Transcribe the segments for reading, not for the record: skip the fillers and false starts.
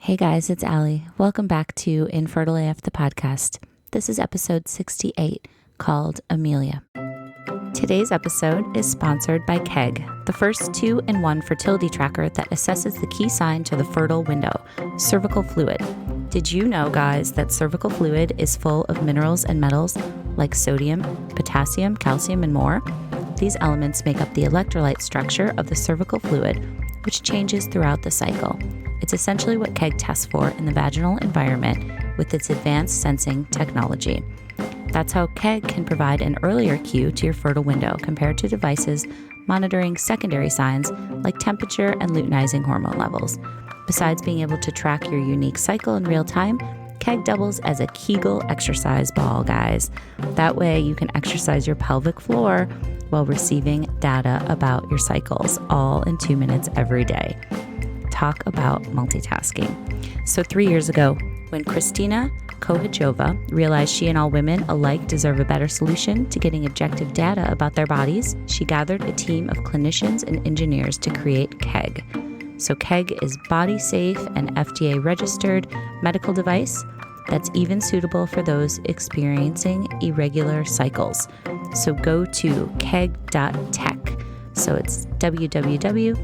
Hey guys, it's Allie. Welcome back to Infertile AF, the podcast. This is episode 68 called Emilia. Today's episode is sponsored by KEG, the first 2-in-1 fertility tracker that assesses the key sign to the fertile window, cervical fluid. Did you know, guys, that cervical fluid is full of minerals and metals like sodium, potassium, calcium, and more? These elements make up the electrolyte structure of the cervical fluid, which changes throughout the cycle. It's essentially what KEG tests for in the vaginal environment with its advanced sensing technology. That's how KEG can provide an earlier cue to your fertile window compared to devices monitoring secondary signs like temperature and luteinizing hormone levels. Besides being able to track your unique cycle in real time, KEG doubles as a Kegel exercise ball, guys. That way you can exercise your pelvic floor while receiving data about your cycles, all in 2 minutes every day. Talk about multitasking. So 3 years ago, when Kristina Kohachova realized she and all women alike deserve a better solution to getting objective data about their bodies, she gathered a team of clinicians and engineers to create KEG. So KEG is body safe and FDA registered medical device that's even suitable for those experiencing irregular cycles. So go to keg.tech. So it's www.kegg.tech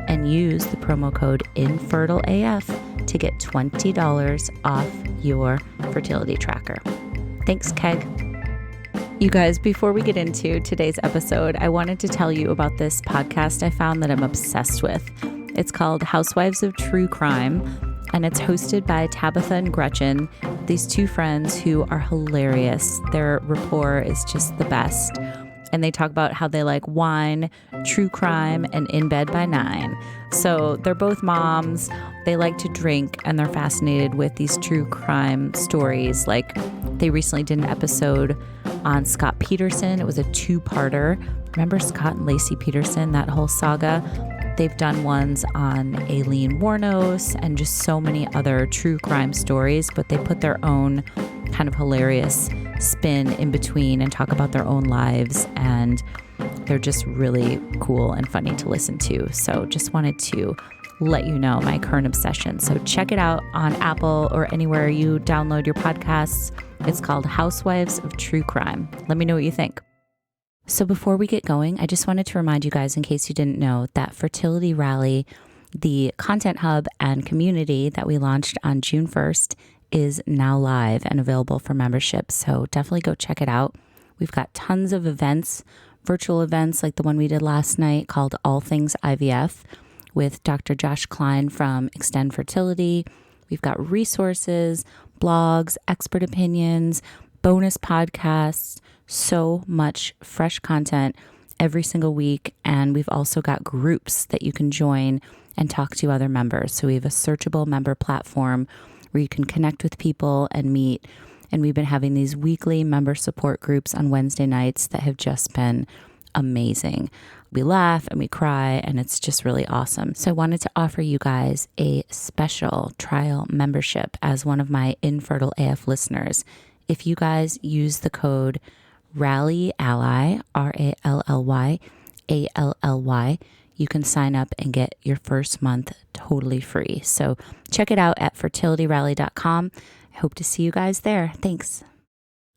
and use the promo code InfertileAF to get $20 off your fertility tracker. Thanks, KEG. You guys, before we get into today's episode, I wanted to tell you about this podcast I found that I'm obsessed with. It's called Housewives of True Crime, and it's hosted by Tabitha and Gretchen, these two friends who are hilarious. Their rapport is just the best. And they talk about how they like wine, true crime, and In Bed by 9. So they're both moms. They like to drink, and they're fascinated with these true crime stories. Like, they recently did an episode on Scott Peterson. It was a 2-parter. Remember Scott and Lacey Peterson, that whole saga? They've done ones on Aileen Wuornos and just so many other true crime stories, but they put their own kind of hilarious spin in between and talk about their own lives, and they're just really cool and funny to listen to. So just wanted to let you know my current obsession. So check it out on Apple or anywhere you download your podcasts. It's called Housewives of True Crime. Let me know what you think. So before we get going, I just wanted to remind you guys, in case you didn't know, that Fertility Rally, the content hub and community that we launched on June 1st, is now live and available for membership. So definitely go check it out. We've got tons of events, virtual events like the one we did last night called All Things IVF with Dr. Josh Klein from Extend Fertility. We've got resources, blogs, expert opinions, bonus podcasts, so much fresh content every single week. And we've also got groups that you can join and talk to other members. So we have a searchable member platform where you can connect with people and meet. And we've been having these weekly member support groups on Wednesday nights that have just been amazing. We laugh and we cry, and it's just really awesome. So I wanted to offer you guys a special trial membership as one of my Infertile AF listeners. If you guys use the code RALLYALLY, RALLYALLY, you can sign up and get your first month totally free. So check it out at fertilityrally.com. I hope to see you guys there. Thanks.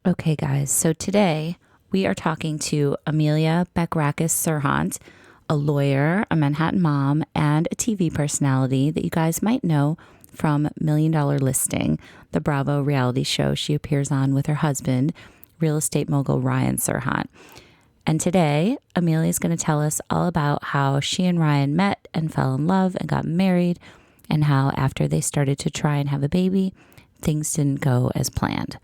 Okay, guys. So today we are talking to Emilia Bechrakis Serhant, a lawyer, a Manhattan mom, and a TV personality that you guys might know from $1 Million Listing, the Bravo reality show she appears on with her husband, real estate mogul Ryan Serhant. And today, Emilia is going to tell us all about how she and Ryan met and fell in love and got married, and how after they started to try and have a baby, things didn't go as planned.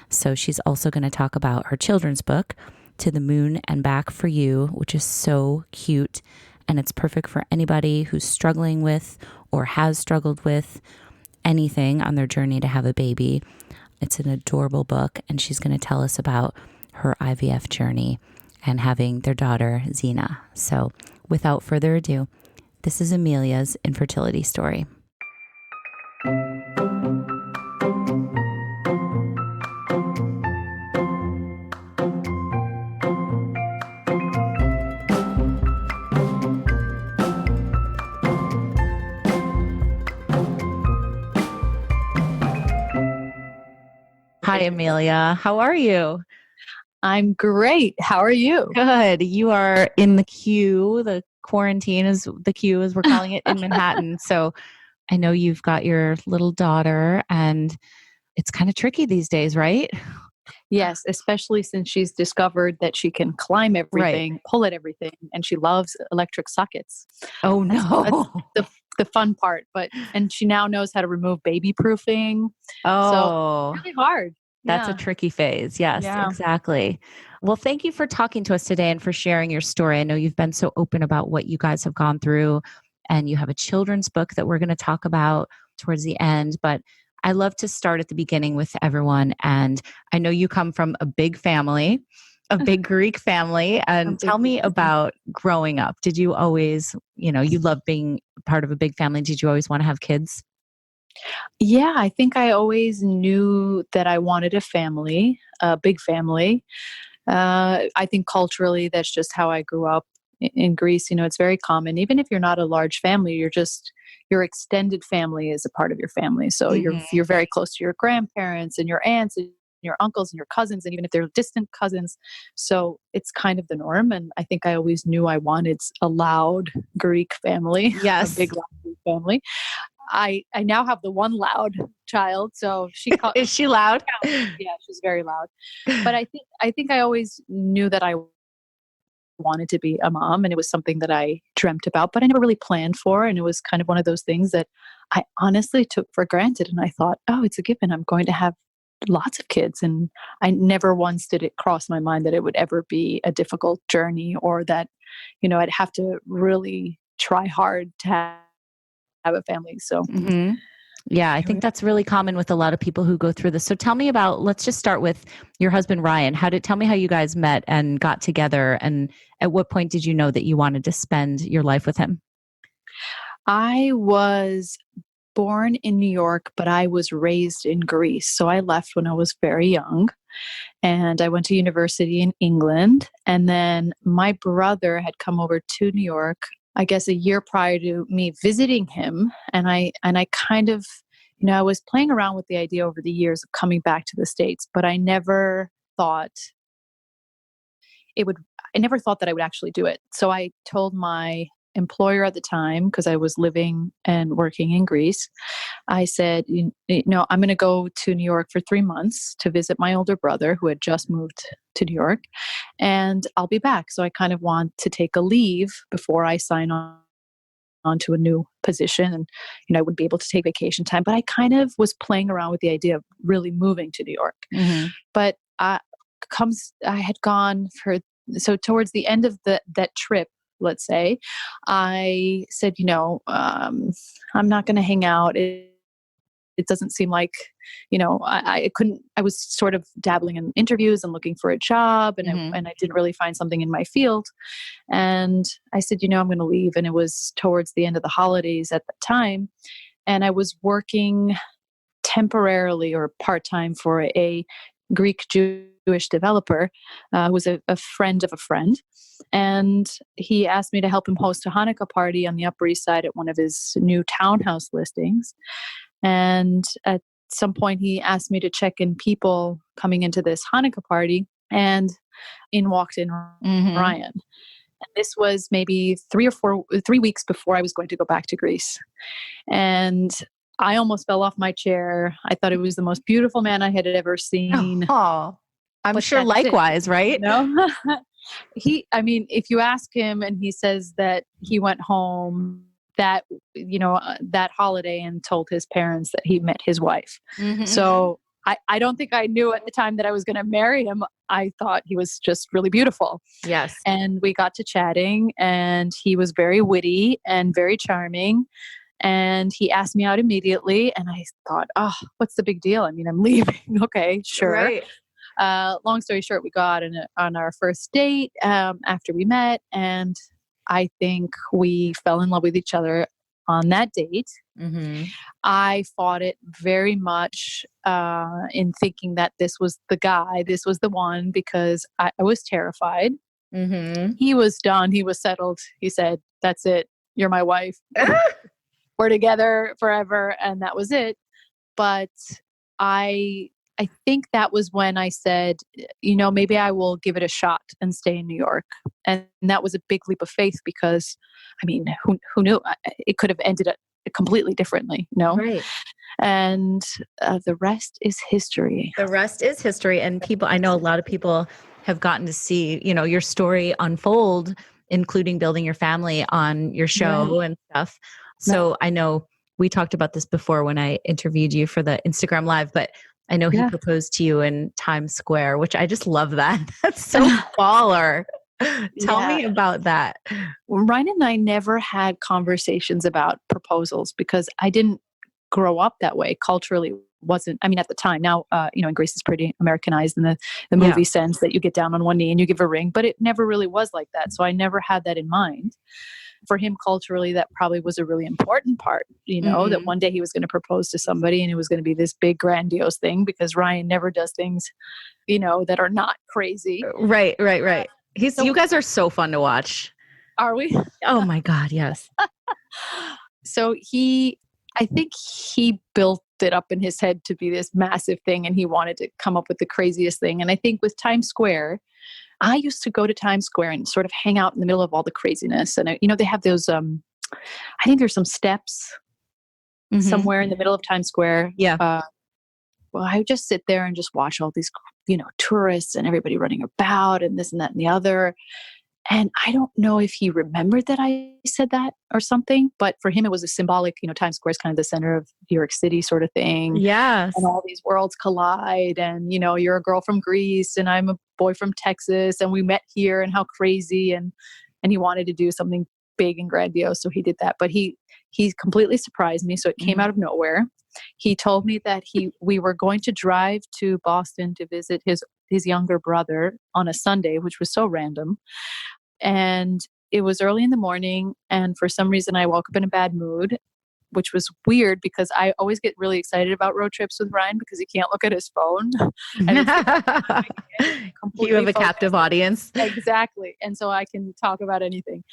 So she's also going to talk about her children's book, To the Moon and Back for You, which is so cute, and it's perfect for anybody who's struggling with or has struggled with anything on their journey to have a baby. It's an adorable book, and she's going to tell us about her IVF journey and having their daughter, Zena. So without further ado, this is Emilia's infertility story. Hi, Emilia. How are you? I'm great. How are you? Good. You are in the queue. The quarantine is the queue, as we're calling it in Manhattan. So I know you've got your little daughter, and it's kind of tricky these days, right? Yes, especially since she's discovered that she can climb Right. everything, pull at everything, and she loves electric sockets. Oh, That's no. the fun part. And she now knows how to remove baby proofing. So Oh, really hard. that's a Yeah. tricky phase. Yes, Yeah. exactly. Well, thank you for talking to us today and for sharing your story. I know you've been so open about what you guys have gone through, and you have a children's book that we're going to talk about towards the end. But I love to start at the beginning with everyone. And I know you come from a big family, a big Greek family. A And big tell me about growing up. Did you always, you love being part of a big family? Did you always want to have kids? Yeah, I think I always knew that I wanted a family, a big family. I think culturally, that's just how I grew up in Greece. It's very common. Even if you're not a large family, your extended family is a part of your family. So you're Hmm. very close to your grandparents and your aunts and your uncles and your cousins, and even if they're distant cousins. So it's kind of the norm. And I think I always knew I wanted a loud Greek family, a Yes. big loud Greek family. I now have the one loud child, so Is she loud? yeah, she's very loud. But I think I always knew that I wanted to be a mom, and it was something that I dreamt about, but I never really planned for. And it was kind of one of those things that I honestly took for granted. And I thought, oh, it's a given. I'm going to have lots of kids. And I never once did it cross my mind that it would ever be a difficult journey, or that, I'd have to really try hard to have a family. So Hmm. Yeah, I here we think that's really common with a lot of people who go through this. So tell me about, let's just start with your husband, Ryan. Tell me how you guys met and got together. And at what point did you know that you wanted to spend your life with him? I was born in New York, but I was raised in Greece. So I left when I was very young, and I went to university in England. And then my brother had come over to New York, I guess a year prior to me visiting him. And I kind of, I was playing around with the idea over the years of coming back to the States, but thought it would I never thought that I would actually do it. So I told my employer at the time, because I was living and working in Greece, I said, I'm going to go to New York for 3 months to visit my older brother who had just moved to New York, and I'll be back. So I kind of want to take a leave before I sign on to a new position, and I would be able to take vacation time. But I kind of was playing around with the idea of really moving to New York. Hmm. But I had gone for, so towards the end of that trip, let's say, I said, I'm not going to hang out. It doesn't seem like, I couldn't. I was sort of dabbling in interviews and looking for a job, and Hmm. I didn't really find something in my field. And I said, I'm going to leave. And it was towards the end of the holidays at the time, and I was working temporarily or part time for a Greek Jewish developer, who was a friend of a friend. And he asked me to help him host a Hanukkah party on the Upper East Side at one of his new townhouse listings. And at some point, he asked me to check in people coming into this Hanukkah party. And in walked in Hmm. Ryan. And this was maybe 3 weeks before I was going to go back to Greece. And I almost fell off my chair. I thought it was the most beautiful man I had ever seen. Oh, I'm But sure that's it, likewise, right? I mean, if you ask him and he says that he went home that holiday and told his parents that he met his wife. Hmm. So I don't think I knew at the time that I was going to marry him. I thought he was just really beautiful. Yes. And we got to chatting, and he was very witty and very charming. And he asked me out immediately. And I thought, oh, what's the big deal? I mean, I'm leaving. Okay, sure. Right. Long story short, we got on our first date after we met. And I think we fell in love with each other on that date. Hmm. I fought it very much in thinking that this was the guy, this was the one, because I was terrified. Hmm. He was done. He was settled. He said, "That's it. You're my wife. We're together forever." And that was it. But I I think that was when I said, maybe I will give it a shot and stay in New York. And that was a big leap of faith because, I mean, who knew? It could have ended up completely differently, Right. And the rest is history. The rest is history. And I know a lot of people have gotten to see, your story unfold, including building your family on your show and stuff. So I know we talked about this before when I interviewed you for the Instagram Live, but I know he proposed to you in Times Square, which I just love that. That's so baller. Tell me about that. Ryan and I never had conversations about proposals because I didn't grow up that way. Culturally wasn't, I mean, at the time now, in Greece is pretty Americanized in the movie sense that you get down on one knee and you give a ring, but it never really was like that. So I never had that in mind. For him culturally, that probably was a really important part, that one day he was going to propose to somebody and it was going to be this big grandiose thing because Ryan never does things, that are not crazy. Right. You guys are so fun to watch. Are we? Oh my God, yes. So I think he built it up in his head to be this massive thing and he wanted to come up with the craziest thing. And I think with Times Square, I used to go to Times Square and sort of hang out in the middle of all the craziness. And, they have those, I think there's some steps somewhere in the middle of Times Square. Yeah. Well, I would just sit there and just watch all these, tourists and everybody running about and this and that and the other. And I don't know if he remembered that I said that or something, but for him, it was a symbolic, Times Square is kind of the center of New York City sort of thing. Yes. And all these worlds collide and, you're a girl from Greece and I'm a boy from Texas and we met here and how crazy. And he wanted to do something big and grandiose. So he did that, but he completely surprised me. So it came out of nowhere. He told me that we were going to drive to Boston to visit his younger brother on a Sunday, which was so random. And it was early in the morning. And for some reason, I woke up in a bad mood, which was weird because I always get really excited about road trips with Ryan because he can't look at his phone. And you have a captive audience. Exactly. And so I can talk about anything.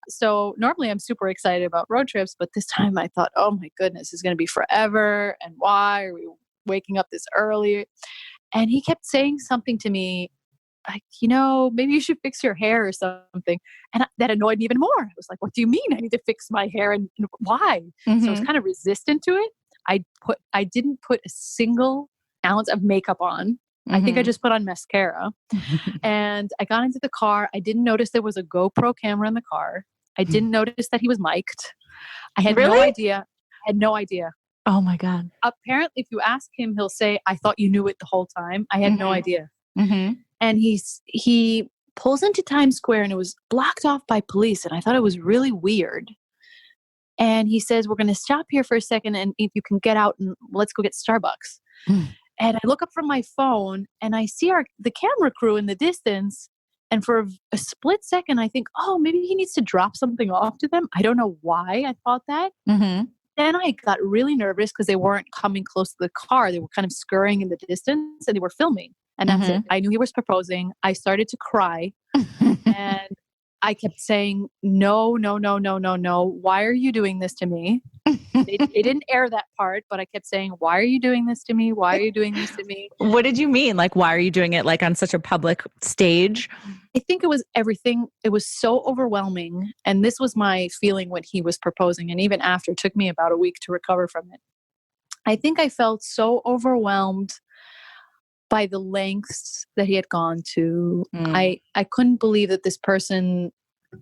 So normally I'm super excited about road trips, but this time I thought, oh my goodness, it's going to be forever. And why are we waking up this early? And he kept saying something to me like, maybe you should fix your hair or something. And that annoyed me even more. I was like, what do you mean I need to fix my hair and why? So I was kind of resistant to it. I didn't put a single ounce of makeup on. I think I just put on mascara. And I got into the car. I didn't notice there was a GoPro camera in the car. I didn't notice that he was mic'd. I had no idea. I had no idea. Oh my God. Apparently, if you ask him, he'll say, I thought you knew it the whole time. I had no idea. And he pulls into Times Square and it was blocked off by police. And I thought it was really weird. And he says, we're going to stop here for a second. And if you can get out and let's go get Starbucks. And I look up from my phone and I see the camera crew in the distance. And for a split second, I think, oh, maybe he needs to drop something off to them. I don't know why I thought that. Then I got really nervous because they weren't coming close to the car. They were kind of scurrying in the distance and they were filming. And that's it. I knew he was proposing. I started to cry. And I kept saying, no. Why are you doing this to me? It didn't air that part, but I kept saying, why are you doing this to me? Why are you doing this to me? What did you mean? Like, why are you doing it like on such a public stage? I think it was everything. It was so overwhelming. And this was my feeling when he was proposing. And even after, it took me about a week to recover from it. I think I felt so overwhelmed by the lengths that he had gone to. I couldn't believe that this person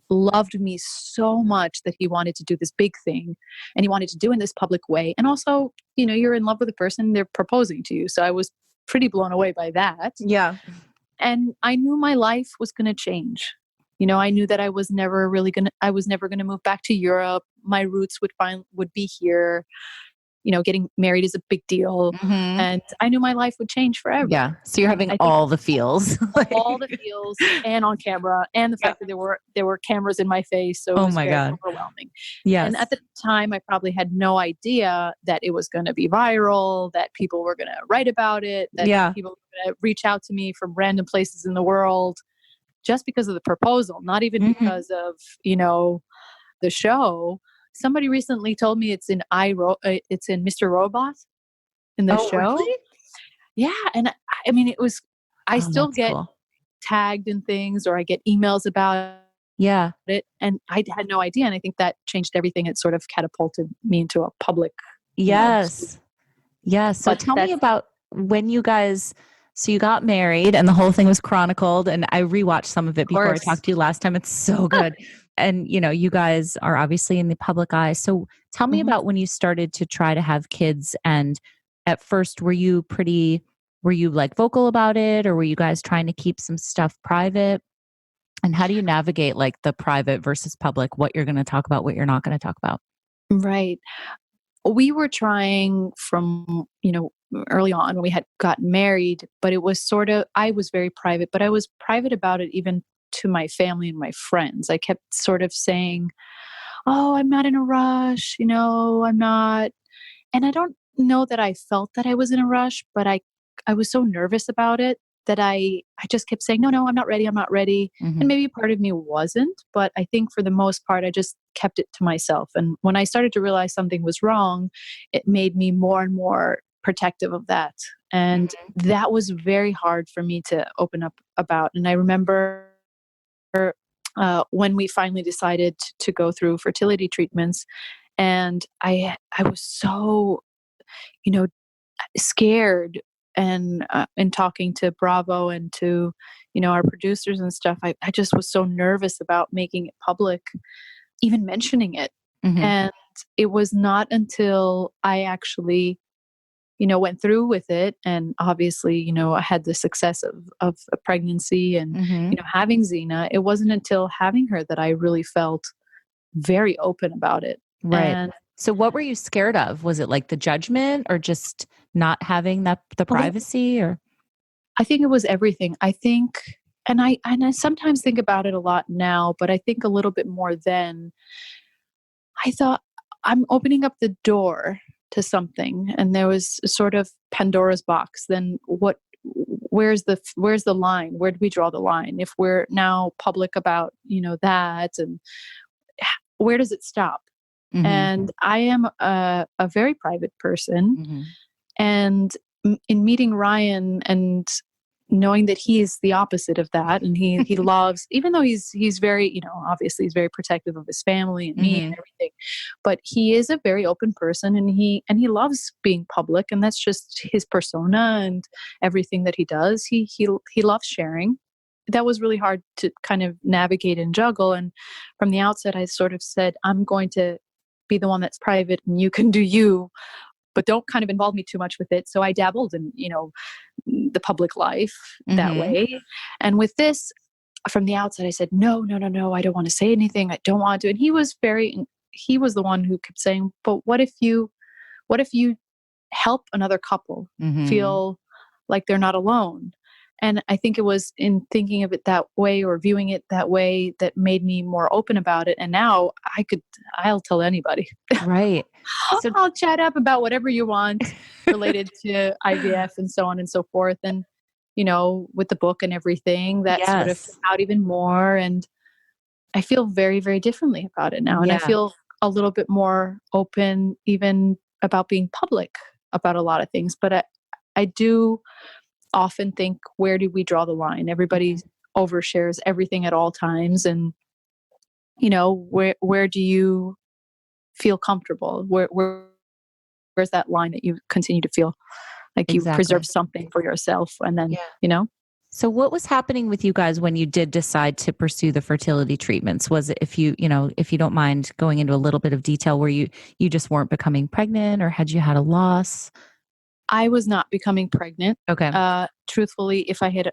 loved me so much that he wanted to do this big thing and he wanted to do it in this public way. And also, you're in love with a person, they're proposing to you. So I was pretty blown away by that. Yeah. And I knew my life was going to change. I knew that I was never going to move back to Europe. My roots would be here. Getting married is a big deal. And I knew my life would change forever. Yeah. So you're having all the feels. All the feels and on camera and the fact that there were cameras in my face. So it was very overwhelming. Yes. And at the time I probably had no idea that it was going to be viral, that people were going to write about it, that people were going to reach out to me from random places in the world just because of the proposal, not even because of, the show. Somebody recently told me it's in Mr. Robot in the show. Really? Yeah. And I mean, I Oh, still that's get cool. tagged in things, or I get emails about Yeah. it. And I had no idea. And I think that changed everything. It sort of catapulted me into a public, Yes. Yes. So but tell me that's, about when you guys, so you got married and the whole thing was chronicled, and I rewatched some of it of before I course. talked to you last time. It's so good. And, you guys are obviously in the public eye. So tell me Mhm. about when you started to try to have kids. And at first, were you like vocal about it, or were you guys trying to keep some stuff private? And how do you navigate like the private versus public, what you're going to talk about, what you're not going to talk about? Right. We were trying from, early on when we had gotten married, but it was sort of, I was very private, but I was private about it even to my family and my friends. I kept sort of saying, oh, I'm not in a rush, I'm not. And I don't know that I felt that I was in a rush, but I was so nervous about it that I just kept saying, no, no, I'm not ready. I'm not ready. And Hmm. maybe part of me wasn't, but I think for the most part, I just kept it to myself. And when I started to realize something was wrong, it made me more and more protective of that. And that was very hard for me to open up about. And I remember when we finally decided to go through fertility treatments, and I was so, you know, scared. And in talking to Bravo and to, our producers and stuff, I just was so nervous about making it public, even mentioning it. Hmm. And it was not until I actually, went through with it, and obviously, I had the success of a pregnancy, and, Hmm. having Zena. It wasn't until having her that I really felt very open about it. Right. And So what were you scared of? Was it like the judgment, or just not having the a little, privacy, or? I think it was everything. I think, and I sometimes think about it a lot now, but I think a little bit more then. I thought, I'm opening up the door to something, and there was a sort of Pandora's box. Then what? Where's the line? Where do we draw the line? If we're now public about, that, and where does it stop? Hmm. And I am a very private person. Hmm. And in meeting Ryan and knowing that he is the opposite of that, and he loves, even though he's very, obviously he's very protective of his family and me Hmm. and everything, but he is a very open person, and he loves being public, and that's just his persona and everything that he does. He loves sharing. That was really hard to kind of navigate and juggle. And from the outset, I sort of said, I'm going to be the one that's private, and you can do you, but don't kind of involve me too much with it. So I dabbled in, the public life that Hmm. way. And with this, from the outset, I said, no, no, no, no, I don't want to say anything. I don't want to. And he was the one who kept saying, but what if you help another couple Hmm. feel like they're not alone? And I think it was in thinking of it that way, or viewing it that way, that made me more open about it. And now I'll tell anybody. Right. So I'll chat up about whatever you want related to IVF and so on and so forth. And, with the book and everything, that sort of came yes. out even more. And I feel very, very differently about it now. And I Yeah. feel a little bit more open, even about being public about a lot of things. But I do often think, where do we draw the line? Everybody overshares everything at all times. And, where do you feel comfortable? Where's that line that you continue to feel like you preserve Exactly. something for yourself, and then, Yeah. So what was happening with you guys when you did decide to pursue the fertility treatments? Was it, if you don't mind going into a little bit of detail, where you just weren't becoming pregnant, or had you had a loss? I was not becoming pregnant. Okay. Truthfully, if I had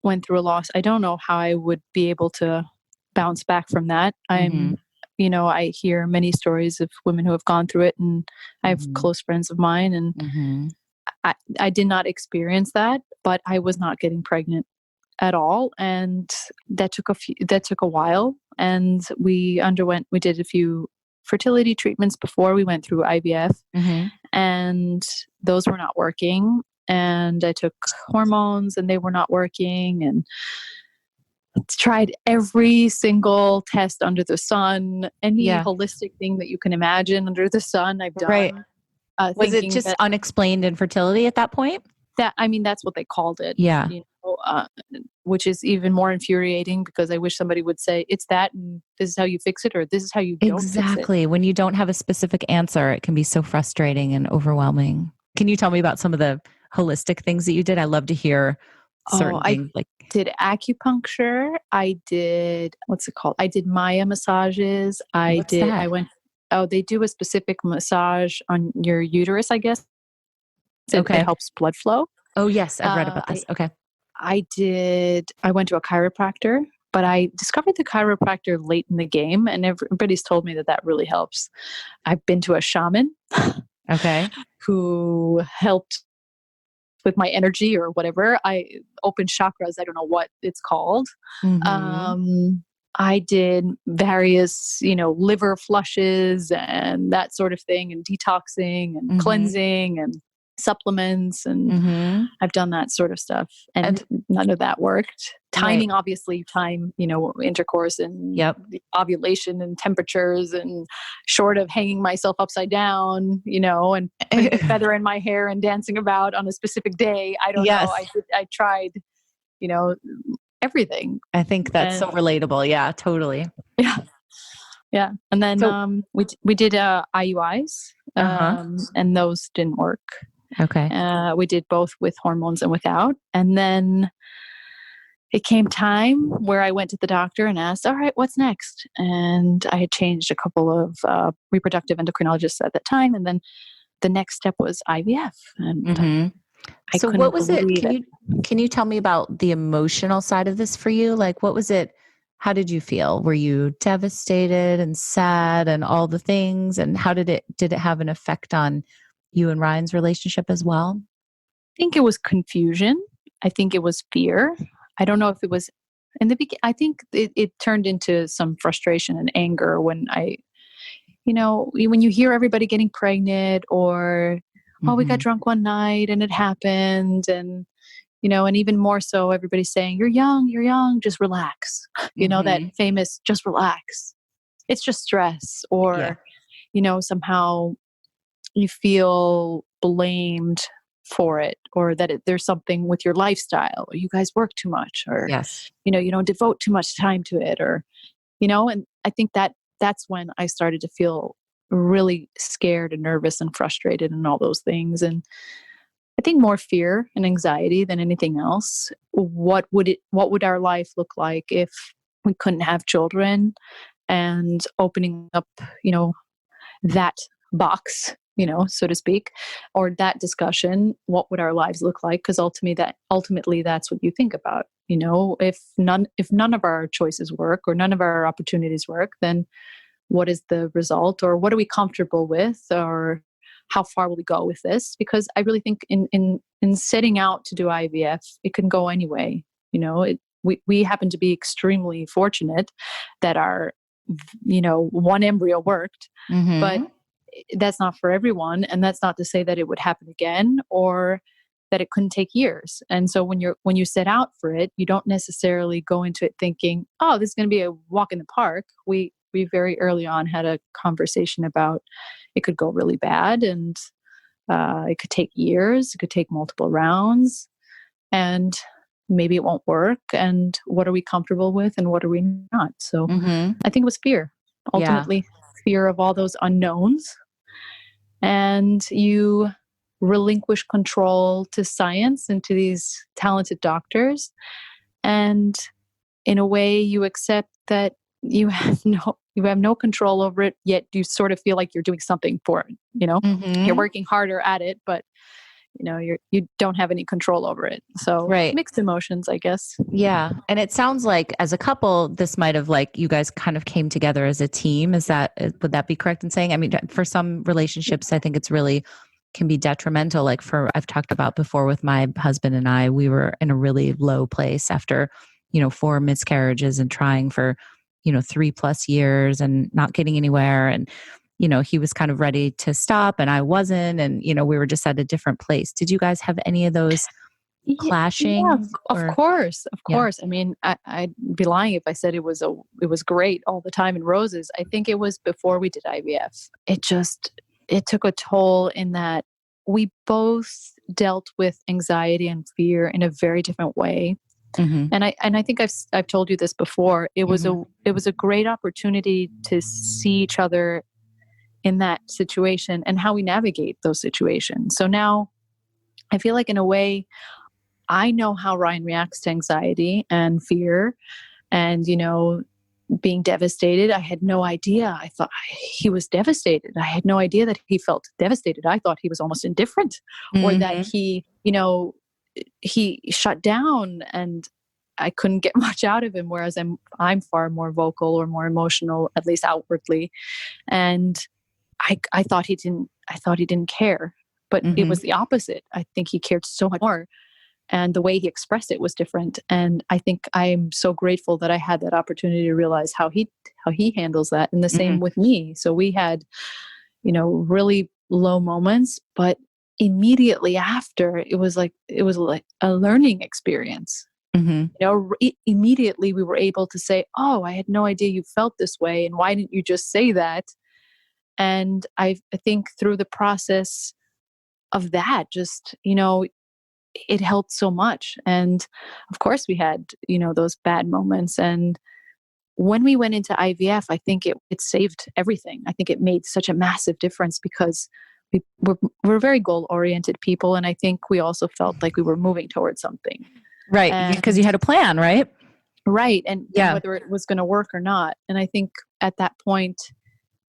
went through a loss, I don't know how I would be able to bounce back from that. Hmm. I hear many stories of women who have gone through it, and I have Hmm. close friends of mine, and Hmm. I did not experience that, but I was not getting pregnant at all. And that took a while. And we did a few fertility treatments before we went through IVF, Hmm. and those were not working. And I took hormones, and they were not working. And tried every single test under the sun, any Yeah. holistic thing that you can imagine under the sun, I've Right. done, Was it thinking just that unexplained infertility at that point? That's what they called it. Yeah. Which is even more infuriating because I wish somebody would say it's that and this is how you fix it, or this is how you don't fix it. Exactly. When you don't have a specific answer, it can be so frustrating and overwhelming. Can you tell me about some of the holistic things that you did? I love to hear certain things. I did acupuncture. I did, what's it called? I did Maya massages. They do a specific massage on your uterus, I guess. It helps blood flow. Oh, yes. I've read about this. Okay. I went to a chiropractor, but I discovered the chiropractor late in the game, and everybody's told me that really helps. I've been to a shaman who helped with my energy or whatever. I opened chakras. I don't know what it's called. I did various, liver flushes and that sort of thing, and detoxing and cleansing and supplements. And I've done that sort of stuff. And none of that worked. Timing, obviously, intercourse and the ovulation and temperatures, and short of hanging myself upside down, and putting a feather in my hair and dancing about on a specific day. I don't know. I tried, everything. I think that's so relatable. Yeah, totally. Yeah. Yeah. And then we did IUIs and those didn't work. Okay. We did both with hormones and without. And then it came time where I went to the doctor and asked, all right, what's next? And I had changed a couple of reproductive endocrinologists at that time. And then the next step was IVF. And so what was it? Can you tell me about the emotional side of this for you? Like, what was it? How did you feel? Were you devastated and sad and all the things? And how did it have an effect on you and Ryan's relationship as well? I think it was confusion. I think it was fear. I don't know if it was in the beginning. I think it turned into some frustration and anger when when you hear everybody getting pregnant, or, we got drunk one night and it happened. And, and even more so, everybody's saying, you're young, just relax. That famous, just relax. It's just stress. Or, somehow you feel blamed for it, or that there's something with your lifestyle, or you guys work too much, or, you don't devote too much time to it, or, and I think that's when I started to feel really scared and nervous and frustrated and all those things. And I think more fear and anxiety than anything else. What would our life look like if we couldn't have children? And opening up, that box, so to speak, or that discussion, what would our lives look like? Because ultimately that's what you think about. If none of our choices work, or none of our opportunities work, then what is the result, or what are we comfortable with, or how far will we go with this? Because I really think in setting out to do IVF, it can go any way. We happen to be extremely fortunate that our one embryo worked, but that's not for everyone. And that's not to say that it would happen again, or that it couldn't take years. And so when you set out for it, you don't necessarily go into it thinking, oh, this is going to be a walk in the park. We very early on had a conversation about it could go really bad, and it could take years. It could take multiple rounds, and maybe it won't work. And what are we comfortable with, and what are we not? So I think it was fear, ultimately, fear of all those unknowns. And you relinquish control to science and to these talented doctors. And in a way, you accept that you have no control over it, yet you sort of feel like you're doing something for it. You're working harder at it, but you don't have any control over it. So mixed emotions, I guess. Yeah. And it sounds like as a couple, this might have you guys kind of came together as a team. Would that be correct in saying? I mean, for some relationships, I think it's really can be detrimental. I've talked about before with my husband and I, we were in a really low place after, 4 miscarriages and trying for, 3+ years and not getting anywhere. And, he was kind of ready to stop and I wasn't. And, we were just at a different place. Did you guys have any of those clashing? Yeah, of course. I mean, I'd be lying if I said it was great all the time in roses. I think it was before we did IVF. It took a toll in that we both dealt with anxiety and fear in a very different way. Mm-hmm. And I think I've told you this before. It was a great opportunity to see each other in that situation and how we navigate those situations. So now I feel like in a way, I know how Ryan reacts to anxiety and fear and, being devastated. I had no idea. I thought he was devastated. I had no idea that he felt devastated. I thought he was almost indifferent or that he shut down and I couldn't get much out of him. Whereas I'm far more vocal or more emotional, at least outwardly. And I thought he didn't care, but it was the opposite. I think he cared so much more. And the way he expressed it was different. And I think I'm so grateful that I had that opportunity to realize how he handles that. And the same with me. So we had, really low moments, but immediately after it was like a learning experience. Immediately we were able to say, oh, I had no idea you felt this way. And why didn't you just say that? And I think through the process of that, just, it helped so much. And of course we had, those bad moments. And when we went into IVF, I think it saved everything. I think it made such a massive difference because we're very goal-oriented people. And I think we also felt like we were moving towards something. Right. Because you had a plan, right? Right. And whether it was going to work or not. And I think at that point,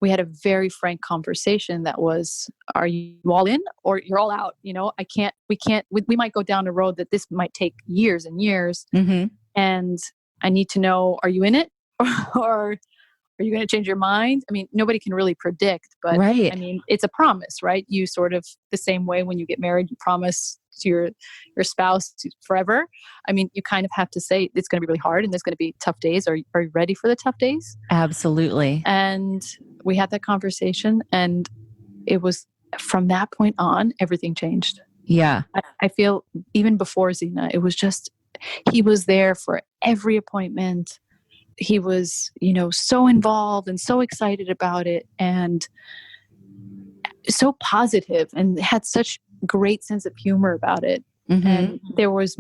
we had a very frank conversation that was, are you all in or you're all out? We might go down a road that this might take years and years. And I need to know, are you in it or are you going to change your mind? I mean, nobody can really predict, but right. I mean, it's a promise, right? You sort of the same way when you get married, you promise to your spouse forever. I mean, you kind of have to say it's going to be really hard and there's going to be tough days. Are you ready for the tough days? Absolutely. And we had that conversation and it was from that point on, everything changed. Yeah. I feel even before Zena, it was just, he was there for every appointment. He was, so involved and so excited about it and so positive and had such great sense of humor about it. And there was,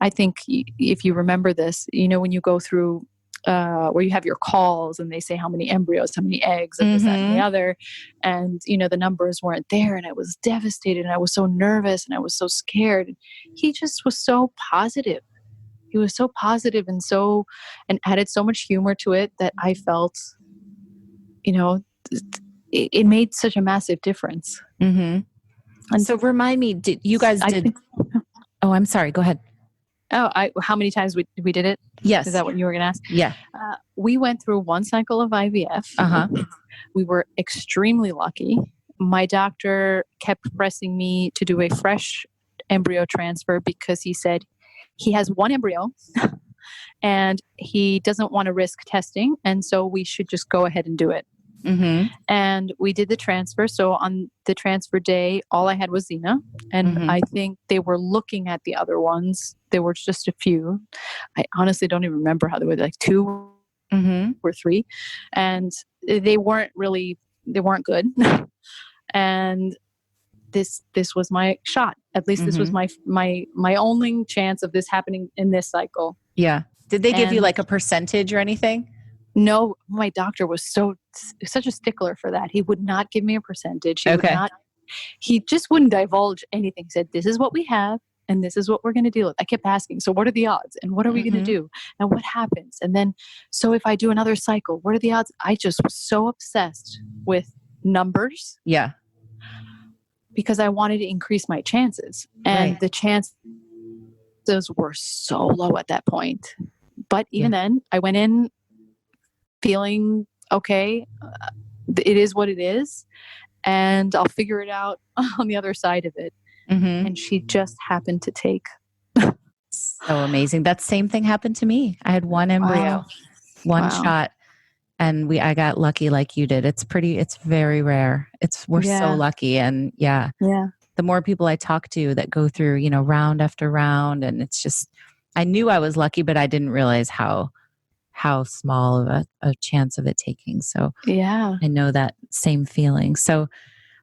I think if you remember this, when you go through where you have your calls and they say how many embryos, how many eggs, and this, that, and the other. And, the numbers weren't there. And I was devastated and I was so nervous and I was so scared. He just was so positive. He was so positive and added so much humor to it that I felt, it made such a massive difference. And so remind me, oh, I'm sorry. Go ahead. Oh, how many times we did it? Yes. Is that what you were going to ask? Yeah. We went through one cycle of IVF. We were extremely lucky. My doctor kept pressing me to do a fresh embryo transfer because he said he has one embryo and he doesn't want to risk testing. And so we should just go ahead and do it. And we did the transfer. So on the transfer day, all I had was Zena. And I think they were looking at the other ones. There were just a few. I honestly don't even remember how they were, like 2 or 3. And they weren't good. And this was my shot. At least this was my only chance of this happening in this cycle. Yeah. Did they give you like a percentage or anything? No, my doctor was such a stickler for that. He would not give me a percentage. He just wouldn't divulge anything. He said, this is what we have and this is what we're going to deal with. I kept asking, so what are the odds? And what are we going to do? And what happens? And then, so if I do another cycle, what are the odds? I just was so obsessed with numbers. Yeah. Because I wanted to increase my chances. And the chances were so low at that point. But even then, I went in feeling okay, it is what it is, and I'll figure it out on the other side of it. And she just happened to take. So amazing. That same thing happened to me. I had one embryo, one shot, and I got lucky like you did. It's very rare. We're so lucky. And the more people I talk to that go through, round after round, and it's just, I knew I was lucky, but I didn't realize how small of a chance of it taking. So I know that same feeling. So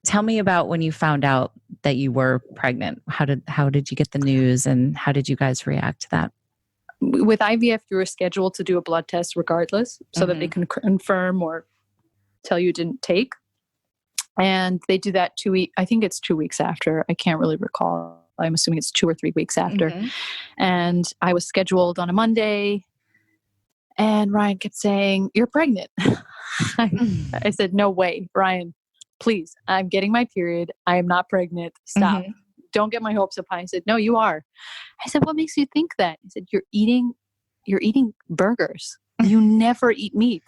Tell me about when you found out that you were pregnant. How did you get the news, and how did you guys react to that? With IVF, you were scheduled to do a blood test regardless, so that they can confirm or tell you didn't take. And they do that I think it's 2 weeks after. I can't really recall. I'm assuming it's 2 or 3 weeks after. And I was scheduled on a Monday, and Ryan kept saying, "You're pregnant." I said, "No way, Ryan, please. I'm getting my period. I am not pregnant. Stop. Don't get my hopes up high." He said, "No, you are." I said, "What makes you think that?" He said, You're eating burgers. You never eat meat.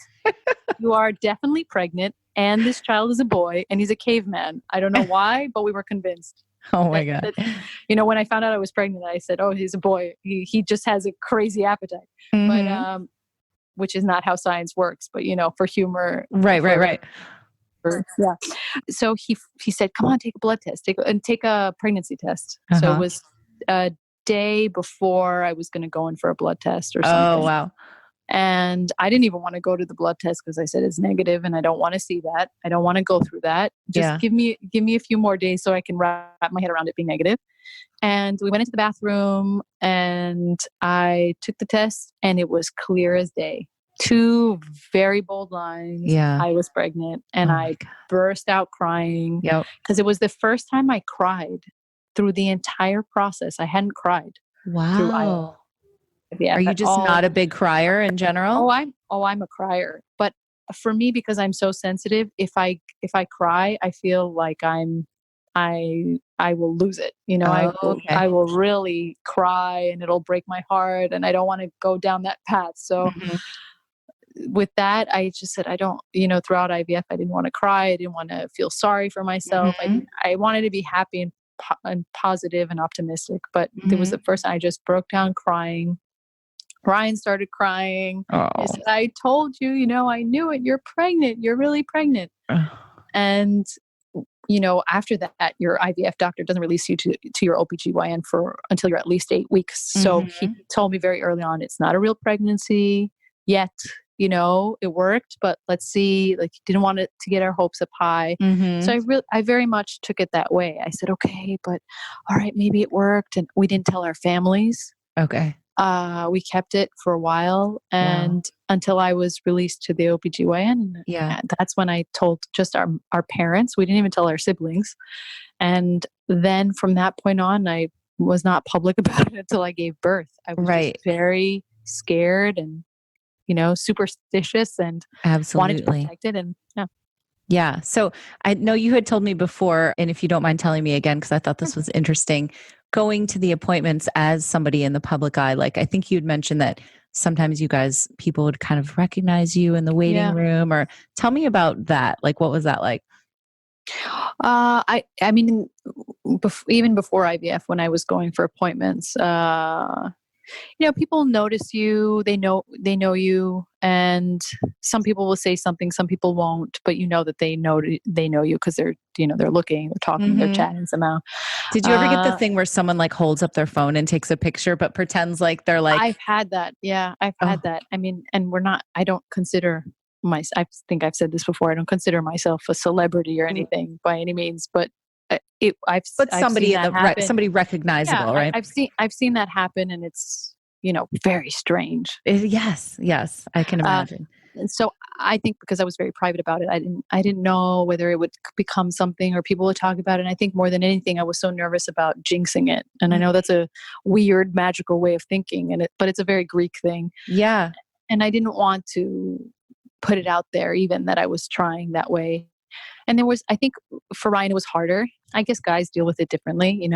You are definitely pregnant, and this child is a boy, and he's a caveman. I don't know why, but we were convinced." Oh my God. When I found out I was pregnant, I said, "Oh, he's a boy. He just has a crazy appetite." But which is not how science works, but for humor. Right. Yeah. So he said, "Come on, take a blood test, take a pregnancy test." So it was a day before I was going to go in for a blood test or something. Oh, wow. And I didn't even want to go to the blood test because I said it's negative and I don't want to see that. I don't want to go through that. Just give me a few more days so I can wrap my head around it being negative. And we went into the bathroom and I took the test and it was clear as day. 2 very bold lines. Yeah. I was pregnant, and I burst out crying because it was the first time I cried through the entire process. I hadn't cried. Wow. Yeah, are you just not a big crier in general? I'm a crier. But for me, because I'm so sensitive, if I cry, I feel like I will lose it. I will really cry and it'll break my heart, and I don't want to go down that path. So with that, I just said, I don't, throughout IVF, I didn't want to cry. I didn't want to feel sorry for myself. I wanted to be happy and positive and optimistic. But it was the first time I just broke down crying. Ryan started crying. He said, "I told you, I knew it. You're pregnant. You're really pregnant." And, after that, your IVF doctor doesn't release you to your OBGYN until you're at least 8 weeks. So he told me very early on, it's not a real pregnancy yet. It worked, but let's see, he didn't want it to get our hopes up high. So I very much took it that way. I said, okay, but all right, maybe it worked. And we didn't tell our families. Okay. We kept it for a while and until I was released to the OBGYN. And that's when I told just our parents. We didn't even tell our siblings. And then from that point on, I was not public about it until I gave birth. I was just very scared and, superstitious and wanted to protect it. And yeah. So I know you had told me before, and if you don't mind telling me again, because I thought this was interesting, going to the appointments as somebody in the public eye, I think you'd mentioned that sometimes people would kind of recognize you in the waiting room, or tell me about that. What was that like? I mean, even before IVF, when I was going for appointments, people notice you, they know you, and some people will say something, some people won't, but that they know you because they're looking, they're talking, they're chatting somehow. Did you ever get the thing where someone holds up their phone and takes a picture, but pretends like they're I've had that. Yeah, I've had that. I mean, and I don't consider I think I've said this before. I don't consider myself a celebrity or anything by any means, but somebody somebody recognizable, right? I've seen that happen, and it's very strange. Yes, I can imagine. And so I think because I was very private about it, I didn't know whether it would become something or people would talk about it. And I think more than anything, I was so nervous about jinxing it. And I know that's a weird, magical way of thinking, but it's a very Greek thing. Yeah. And I didn't want to put it out there, even that I was trying that way. And I think for Ryan, it was harder. I guess guys deal with it differently,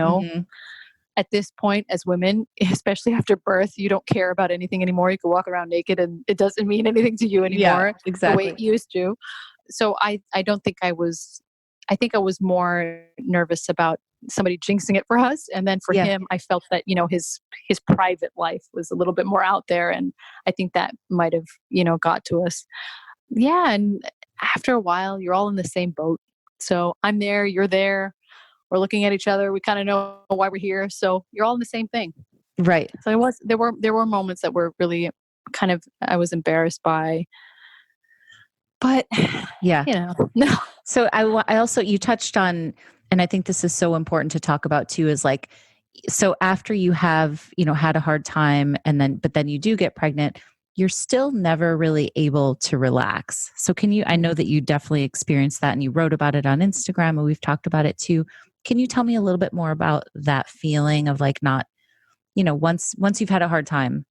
At this point, as women, especially after birth, you don't care about anything anymore. You can walk around naked and it doesn't mean anything to you anymore. Exactly. The way it used to. So I don't think I think I was more nervous about somebody jinxing it for us. And then for him, I felt that, his private life was a little bit more out there. And I think that might have, got to us. Yeah. And after a while, you're all in the same boat. So I'm there, you're there. We're looking at each other. We kind of know why we're here. So you're all in the same thing. Right. So there were moments that were really I was embarrassed by But, Yeah. no. So I also, you touched on, and I think this is so important to talk about too, is like, so after you have, had a hard time but then you do get pregnant, you're still never really able to relax. So I know that you definitely experienced that and you wrote about it on Instagram and we've talked about it too. Can you tell me a little bit more about that feeling of like not, once you've had a hard time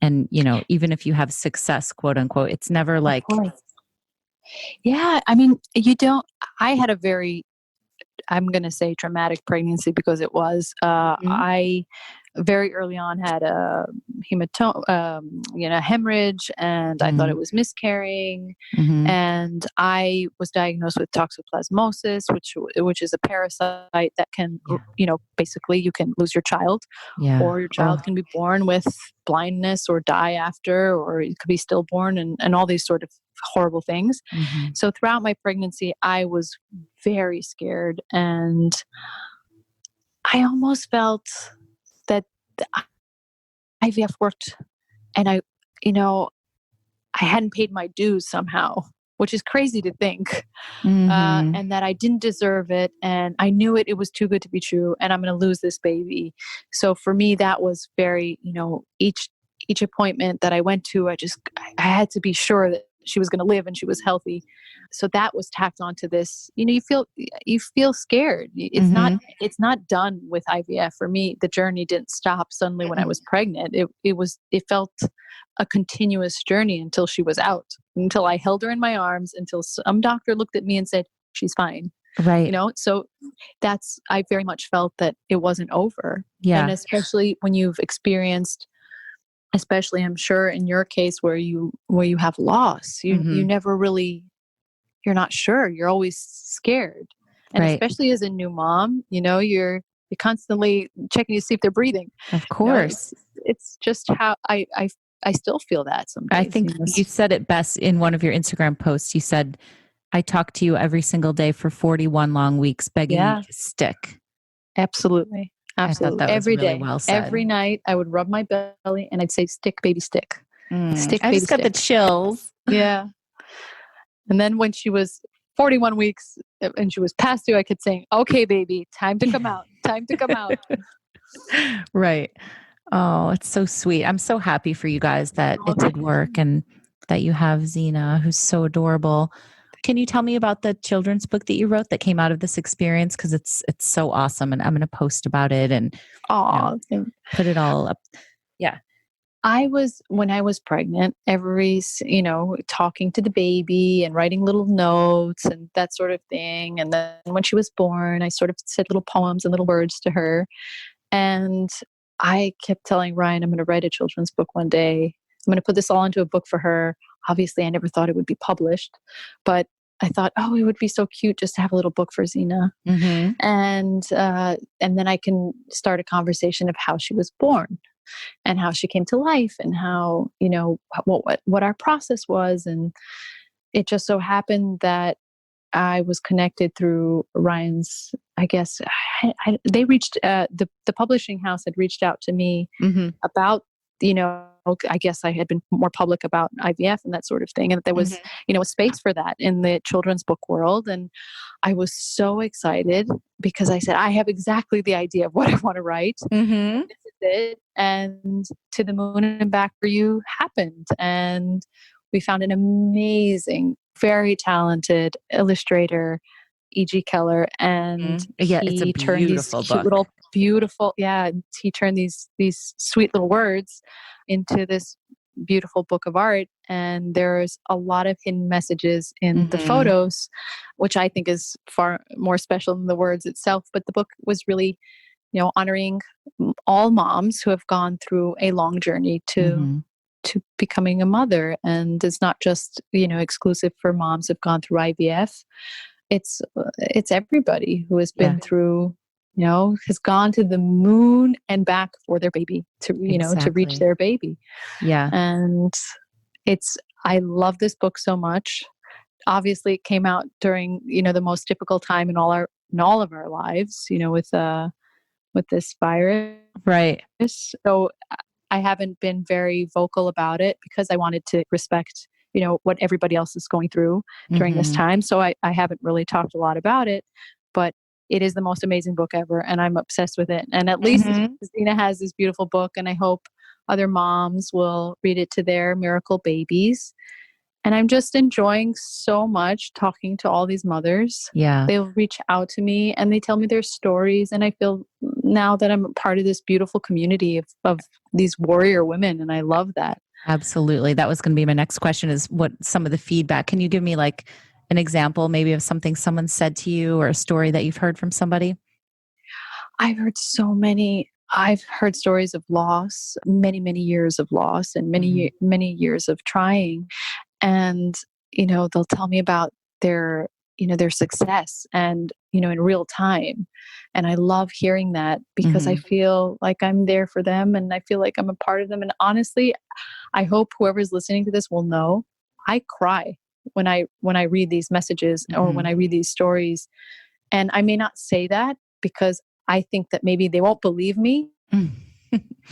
and, even if you have success, quote unquote, it's never Of like, course. Yeah, I mean, I had a very, I'm going to say traumatic pregnancy because it was. Mhm. I very early on had a hemorrhage, and I thought it was miscarrying. Mhm. And I was diagnosed with toxoplasmosis, which is a parasite that can, Yeah. basically you can lose your child, Yeah. or your child can be born with blindness or die after, or it could be stillborn, and all these sort of horrible things. Mhm. So throughout my pregnancy, I was very scared, and I almost felt that the IVF worked, and you know, I hadn't paid my dues somehow, which is crazy to think, Mhm. and that I didn't deserve it, and I knew it was too good to be true, and I'm going to lose this baby. So for me, that was very, each appointment that I went to, I had to be sure that she was going to live and she was healthy. So that was tacked onto this. You feel scared. Mhm. It's not done with IVF. For me, the journey didn't stop suddenly when I was pregnant. It felt a continuous journey until she was out, until I held her in my arms, until some doctor looked at me and said, she's fine. Right. So I very much felt that it wasn't over. And Yeah. especially when you've experienced, especially I'm sure in your case where you have loss, you Mhm. never really, you're not sure. You're always scared. And Right. especially as a new mom, you're constantly checking to see if they're breathing. Of You know, course. it's just how I still feel that some I days. think you said it best in one of your Instagram posts. You said, I talk to you every single day for 41 long weeks, begging you Yeah, to stick. absolutely. I thought Absolutely. that was Every really day, well said. every night, I would rub my belly and I'd say, stick, baby, stick. Stick, I baby, just got the stick. chills. Yeah. And then when she was 41 weeks and she was past due, I could sing, okay, baby, time to come out, time to come out. Right. Oh, it's so sweet. I'm so happy for you guys that it Okay. did work and that you have Zena, who's so adorable. Can you tell me about the children's book that you wrote that came out of this experience? Because it's so awesome, and I'm going to post about it and Aw, put it all up. Yeah. when I was pregnant, talking to the baby and writing little notes and that sort of thing. And then when she was born, I sort of said little poems and little words to her. And I kept telling Ryan, I'm going to write a children's book one day. I'm going to put this all into a book for her. Obviously, I never thought it would be published, but I thought, oh, it would be so cute just to have a little book for Zena. Mm-hmm. And then I can start a conversation of how she was born and how she came to life and how, what our process was. And it just so happened that I was connected through Ryan's, I guess, they reached, the publishing house had reached out to me Mm-hmm. about, I guess I had been more public about IVF and that sort of thing. And that there was, a space for that in the children's book world. And I was so excited because I said, I have exactly the idea of what I want to write. Mm-hmm. This is it. And To the Moon and Back for You happened. And we found an amazing, very talented illustrator, E.G. Keller, and Yeah, it's a he turned these beautiful cute book. little, beautiful, yeah, he turned these sweet little words into this beautiful book of art. And there's a lot of hidden messages in the Mm-hmm. photos, which I think is far more special than the words itself. But the book was really, honoring all moms who have gone through a long journey Mm-hmm. to becoming a mother. And it's not just, exclusive for moms who've gone through IVF. It's everybody who has been through, has gone to the moon and back for their baby to reach Exactly. their baby. Yeah. And I love this book so much. Obviously it came out during, the most difficult time in all of our lives, with this virus. Right. So I haven't been very vocal about it because I wanted to respect, what everybody else is going through during this time. So I haven't really talked a lot about it, but it is the most amazing book ever, and I'm obsessed with it. And at least Zena has this beautiful book, and I hope other moms will read it to their miracle babies. And I'm just enjoying so much talking to all these mothers. Yeah. They'll reach out to me and they tell me their stories. And I feel now that I'm a part of this beautiful community of these warrior women. And I love that. Absolutely. That was going to be my next question, is what some of the feedback. Can you give me like an example maybe of something someone said to you, or a story that you've heard from somebody? I've heard so many. I've heard stories of loss, many, many years of loss, and many years of trying. And, they'll tell me about their success and, in real time. And I love hearing that, because I feel like I'm there for them, and I feel like I'm a part of them. And honestly, I hope whoever's listening to this will know I cry when I read these messages or when I read these stories. And I may not say that because I think that maybe they won't believe me.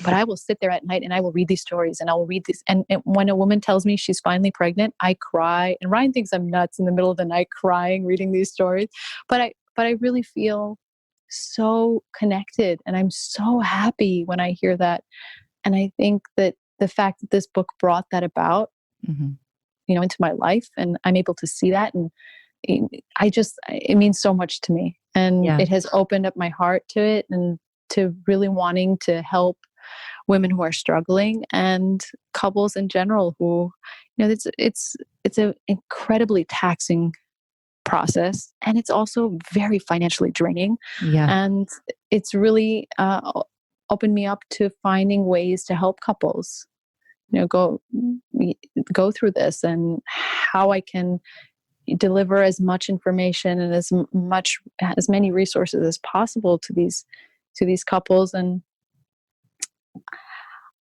But I will sit there at night and I will read these stories, and I will read this. And when a woman tells me she's finally pregnant, I cry. And Ryan thinks I'm nuts in the middle of the night crying, reading these stories. But I really feel so connected, and I'm so happy when I hear that. And I think that the fact that this book brought that about, into my life, and I'm able to see that, and it means so much to me. And it has opened up my heart to it, and to really wanting to help women who are struggling, and couples in general who, it's an incredibly taxing process, and it's also very financially draining. Yeah. And it's really opened me up to finding ways to help couples, go through this, and how I can deliver as much information and as many resources as possible to these couples. And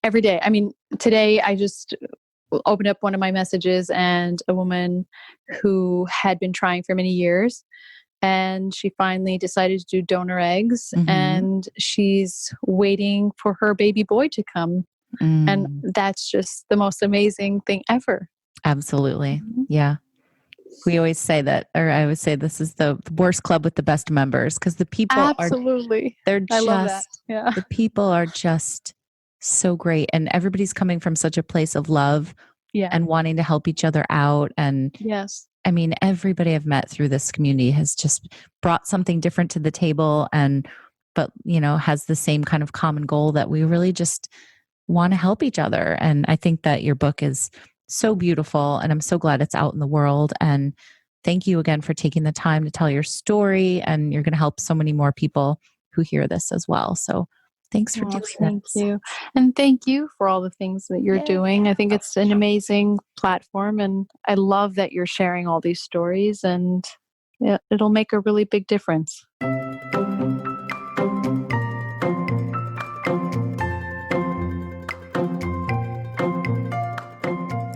every day, today I just opened up one of my messages, and a woman who had been trying for many years, and she finally decided to do donor eggs, and she's waiting for her baby boy to come. And that's just the most amazing thing ever. Absolutely. Yeah. We always say that, or I always say this is the worst club with the best members, because the people I love that. Yeah. The people are just so great, and everybody's coming from such a place of love and wanting to help each other out. And everybody I've met through this community has just brought something different to the table, but has the same kind of common goal that we really just want to help each other. And I think that your book is so beautiful, and I'm so glad it's out in the world. And thank you again for taking the time to tell your story, and you're going to help so many more people who hear this as well. So thanks for doing this. Thank you. And thank you for all the things that you're doing. I think it's an amazing platform, and I love that you're sharing all these stories, and it'll make a really big difference.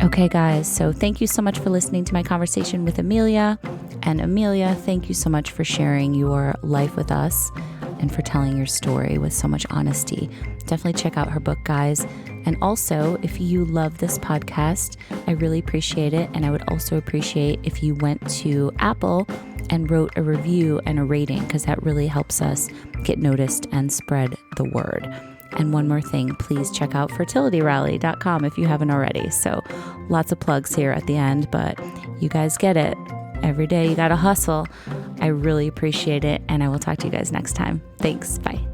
Okay, guys, so thank you so much for listening to my conversation with Emilia. And Emilia, thank you so much for sharing your life with us and for telling your story with so much honesty. Definitely check out her book, guys. And also, if you love this podcast, I really appreciate it. And I would also appreciate if you went to Apple and wrote a review and a rating, because that really helps us get noticed and spread the word. And one more thing, please check out fertilityrally.com if you haven't already. So lots of plugs here at the end, but you guys get it. Every day you got to hustle. I really appreciate it. And I will talk to you guys next time. Thanks. Bye.